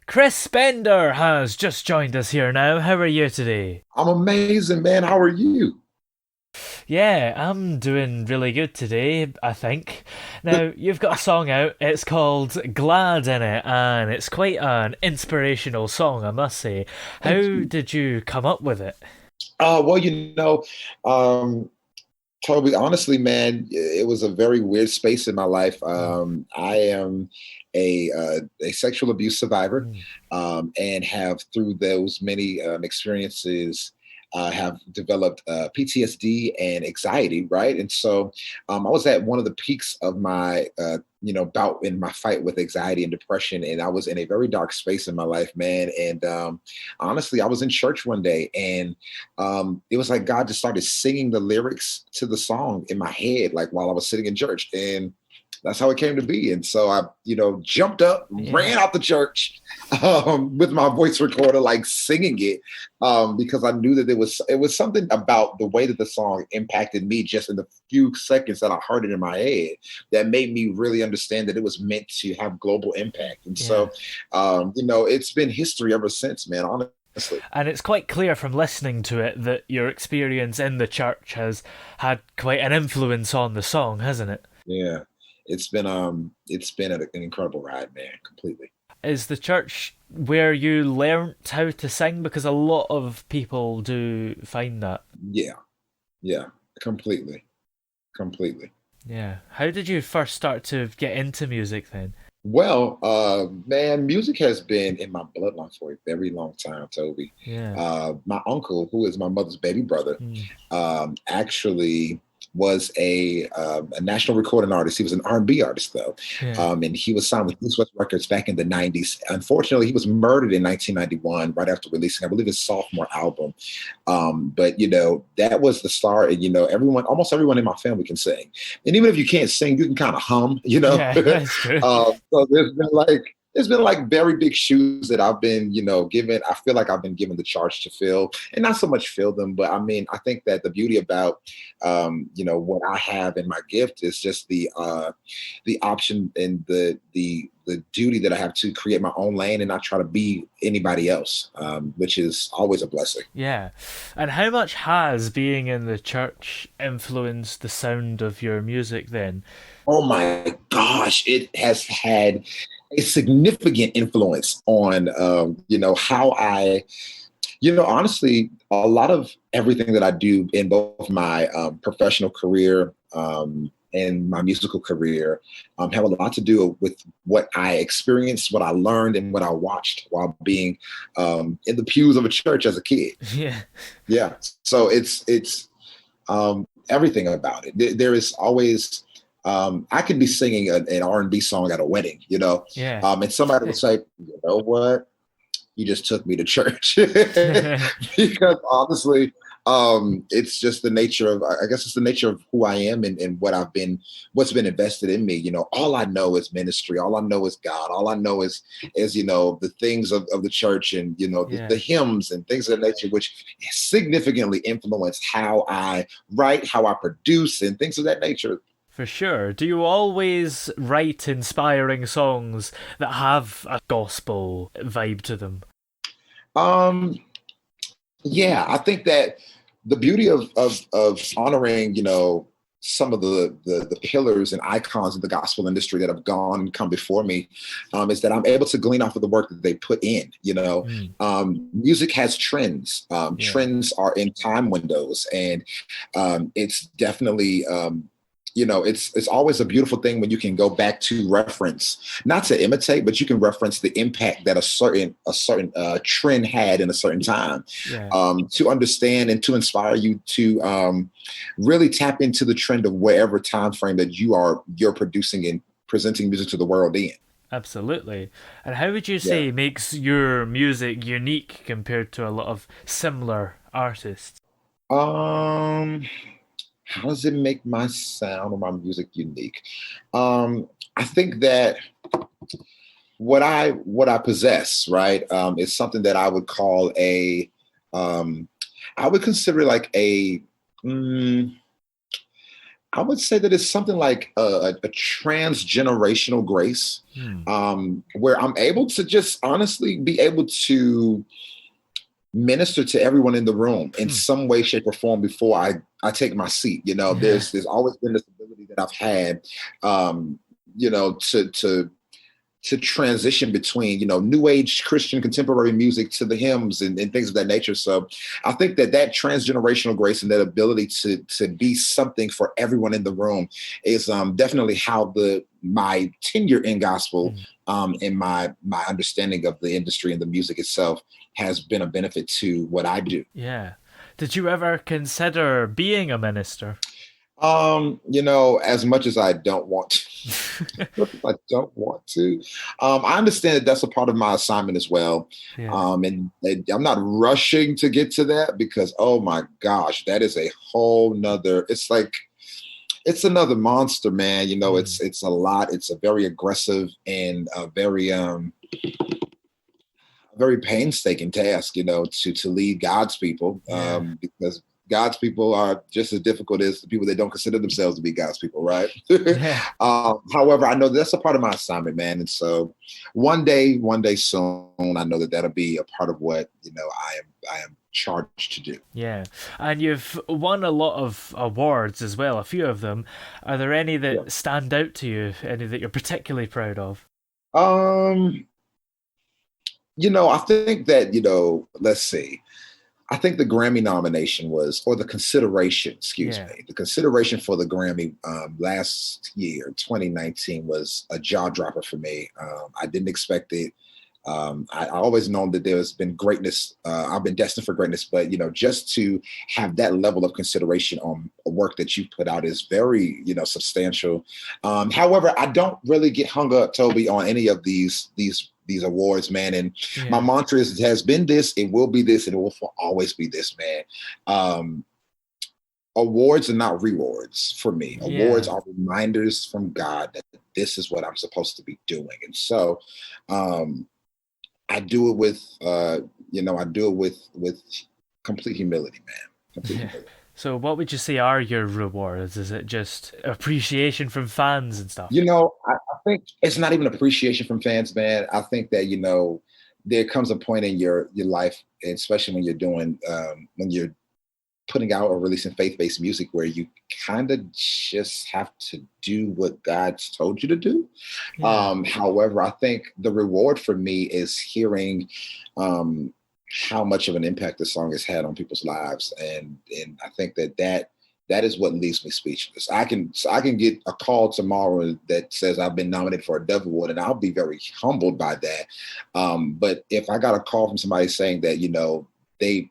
Chris Spender has just joined us here now. How are you today? I'm amazing, man. How are you? Yeah, I'm doing really good today, I think. Now, you've got a song out, it's called Glad in it, and it's quite an inspirational song, I must say. Thank How you. did you come up with it? Well, um, Toby, honestly, man, it was a very weird space in my life. I am a sexual abuse survivor, Mm. and have through those many experiences, have developed PTSD and anxiety, right? And so, I was at one of the peaks of my, bout in my fight with anxiety and depression, and I was in a very dark space in my life, man. And honestly, I was in church one day, and it was like God just started singing the lyrics to the song in my head, like while I was sitting in church. And that's how it came to be. And so I, jumped up, ran Yeah, out the church with my voice recorder, like singing it, because I knew that it was something about the way that the song impacted me just in the few seconds that I heard it in my head that made me really understand that it was meant to have global impact. And yeah. so, it's been history ever since, man. Honestly. And it's quite clear from listening to it that your experience in the church has had quite an influence on the song, hasn't it? Yeah, it's been an incredible ride, man. Completely. Is the church where you learnt how to sing? Because a lot of people do find that. Yeah, yeah, completely, completely. Yeah. How did you first start to get into music then? Well, man, music has been in my bloodline for a very long time, Toby. Yeah. My uncle, who is my mother's baby brother, Mm. actually was a national recording artist. He was an R&B artist, though, Yeah. and he was signed with East West Records back in the '90s. Unfortunately, he was murdered in 1991, right after releasing, I believe, his sophomore album. But that was the start, and almost everyone in my family can sing, and even if you can't sing, you can kind of hum. Yeah, that's true. So there's been like very big shoes that I've been, given. I feel like I've been given the charge to fill, and not so much fill them, but I mean, I think that the beauty about, what I have in my gift is just the option and the duty that I have to create my own lane and not try to be anybody else, which is always a blessing. Yeah. And how much has being in the church influenced the sound of your music then? Oh my gosh, it has had a significant influence on, how honestly, a lot of everything that I do in both my professional career, and my musical career, have a lot to do with what I experienced, what I learned, and what I watched while being in the pews of a church as a kid. Yeah. Yeah, so it's everything about it. There is always, I could be singing an R&B song at a wedding, Yeah. and somebody would say, "You know what? You just took me to church." Because honestly, it's just the nature of, I guess it's the nature of who I am, and what's been invested in me. All I know is ministry. All I know is God. All I know is the things of the church, and the Yeah. hymns and things of that nature, which significantly influence how I write, how I produce, and things of that nature. For sure. Do you always write inspiring songs that have a gospel vibe to them? Um, yeah, I think that the beauty of honoring, some of the pillars and icons of the gospel industry that have gone and come before me, is that I'm able to glean off of the work that they put in. Mm. Music has trends. Yeah. Trends are in time windows, and it's definitely, it's always a beautiful thing when you can go back to reference, not to imitate, but you can reference the impact that a certain trend had in a certain time, Yeah. to understand and to inspire you to, really tap into the trend of wherever time frame that you're producing and presenting music to the world in. Absolutely. And how would you Yeah. say makes your music unique compared to a lot of similar artists? Um, how does it make my sound or my music unique? I think that what I possess, right, is something that I would call um, I would consider like mm, I would say that it's something like a transgenerational grace, Hmm. where I'm able to just honestly be able to minister to everyone in the room in some way, shape, or form before I take my seat. You know, Yeah. there's always been this ability that I've had, um, you know, to transition between, you know, new age Christian contemporary music to the hymns and things of that nature. So I think that transgenerational grace and that ability to be something for everyone in the room is definitely how my tenure in gospel, Hmm. and my understanding of the industry and the music itself has been a benefit to what I do. Yeah. Did you ever consider being a minister? You know, as much as I don't want to, I don't want to. I understand that that's a part of my assignment as well. Yeah. And I'm not rushing to get to that because, oh my gosh, that is a whole nother, it's like, it's another monster, man. You know, Hmm. it's a lot. It's a very aggressive and a very painstaking task, you know, to lead God's people, Yeah. because God's people are just as difficult as the people that don't consider themselves to be God's people, right? Yeah. However, I know that's a part of my assignment, man, and so one day soon, I know that that'll be a part of what, you know, I am charged to do. Yeah. And you've won a lot of awards as well, a few of them. Are there any Yeah. that stand out to you? Any that you're particularly proud of? Um, you know, I think that, you know, let's see. I think the Grammy nomination was, or the consideration, excuse Yeah. me, the consideration for the Grammy last year, 2019, was a jaw dropper for me. I didn't expect it. I always known that there's been greatness. I've been destined for greatness, but you know, just to have that level of consideration on a work that you put out is very, you know, substantial. However, I don't really get hung up, Toby, on any of these awards, man. And my Yeah. mantra has been this, it will be this, and it will always be this, man. Um, Awards are not rewards for me. Awards Yeah. are reminders from God that this is what I'm supposed to be doing. And so, um, I do it with, you know, I do it with complete humility, man. Complete Yeah. humility. So what would you say are your rewards? Is it just appreciation from fans and stuff? You know, I think it's not even appreciation from fans, man. I think that, you know, there comes a point in your life, especially when you're doing when you're putting out or releasing faith-based music, where you kind of just have to do what God's told you to do. Yeah. However, I think the reward for me is hearing um, how much of an impact the song has had on people's lives, and I think that is what leaves me speechless. I can get a call tomorrow that says I've been nominated for a Dove Award, and I'll be very humbled by that. But if I got a call from somebody saying that, you know, they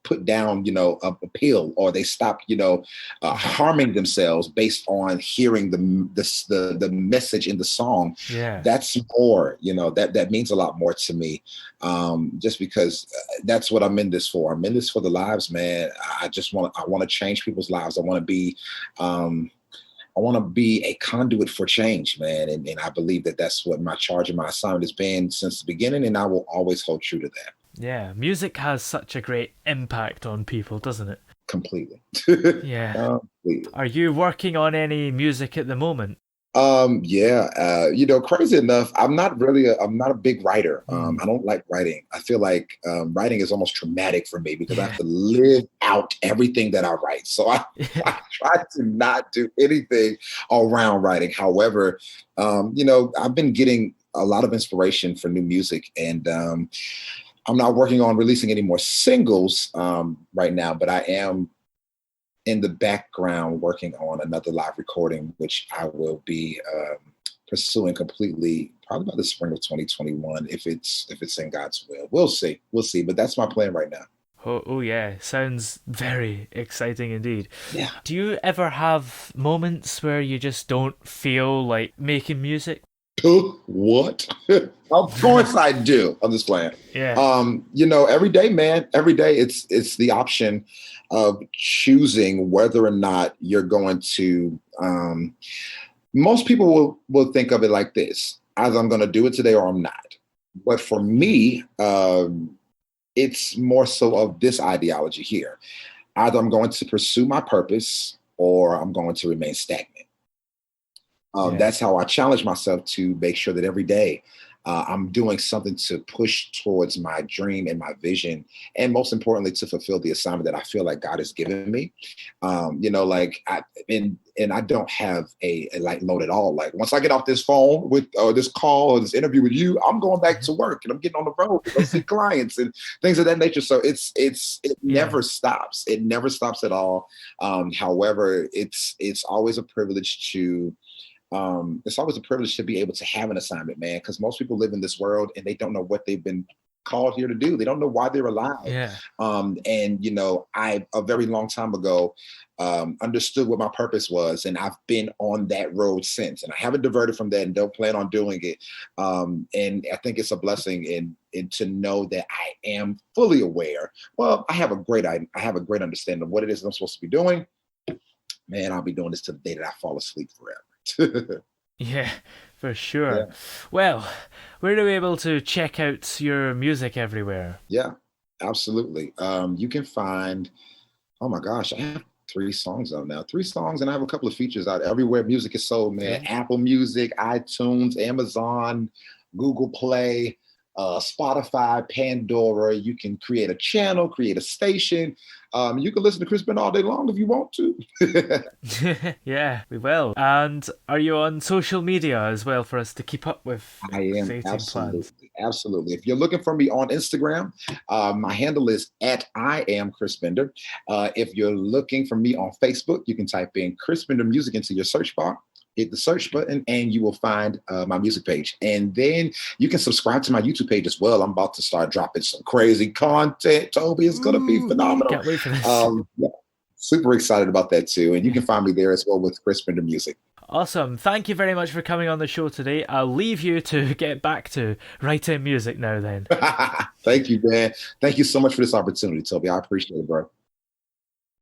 put down, you know, a pill, or they stop, you know, harming themselves based on hearing the message in the song, Yeah. that's more, you know, that means a lot more to me. Just because that's what I'm in this for. I'm in this for the lives, man. I want to change people's lives. I want to be a conduit for change, man. And I believe that that's what my charge and my assignment has been since the beginning. And I will always hold true to that. Yeah. Music has such a great impact on people, doesn't it? Completely. Yeah. Completely. Are you working on any music at the moment? Yeah, you know, crazy enough, I'm not a big writer. Hmm. I don't like writing. I feel like writing is almost traumatic for me because I have to live out everything that I write. So Yeah. I try to not do anything around writing. However, you know, I've been getting a lot of inspiration for new music, and I'm not working on releasing any more singles right now, but I am in the background working on another live recording, which I will be pursuing completely probably by the spring of 2021, if it's in God's will. We'll see. But that's my plan right now. Oh yeah. Sounds very exciting indeed. Yeah. Do you ever have moments where you just don't feel like making music? What? Of course I do. I'm just playing. Yeah. You know, every day, man, every day it's the option of choosing whether or not you're going to most people will think of it like this: either I'm going to do it today or I'm not. But for me, it's more so of this ideology here: either I'm going to pursue my purpose or I'm going to remain stagnant. Yeah. That's how I challenge myself to make sure that every day I'm doing something to push towards my dream and my vision, and most importantly, to fulfill the assignment that I feel like God has given me. Like and I don't have a light load at all. Like once I get off this phone with this call or this interview with you, I'm going back to work and I'm getting on the road to go see clients and things of that nature. So it Yeah. never stops. It never stops at all. However, it's always a privilege to it's always a privilege to be able to have an assignment, man, because most people live in this world and they don't know what they've been called here to do. They don't know why they're alive. Yeah. I a very long time ago understood what my purpose was, and I've been on that road since, and I haven't diverted from that, and don't plan on doing it. And I think it's a blessing in to know that I am fully aware. Well, I have a great understanding of what it is I'm supposed to be doing. Man, I'll be doing this to the day that I fall asleep forever. Yeah, for sure. Yeah. Well, where are we able to check out your music everywhere? Yeah, absolutely. You can find, oh my gosh, I have 3 songs out now. 3 songs, and I have a couple of features out everywhere music is sold, man. Okay. Apple Music, iTunes, Amazon, Google Play, Spotify, Pandora. You can create a channel, create a station. You can listen to Chris Ben all day long if you want to. Yeah, we will. And are you on social media as well for us to keep up with I am exciting plans? absolutely. If you're looking for me on Instagram, my handle is at I am Chris Bender. If you're looking for me on Facebook, you can type in Chris Bender Music into your search bar. Hit the search button and you will find my music page. And then you can subscribe to my YouTube page as well. I'm about to start dropping some crazy content. Toby, it's going to be phenomenal. Can't wait for this. Yeah, super excited about that too. And you can find me there as well with Chris Bender Music. Awesome. Thank you very much for coming on the show today. I'll leave you to get back to writing music now then. Thank you, man. Thank you so much for this opportunity, Toby. I appreciate it, bro.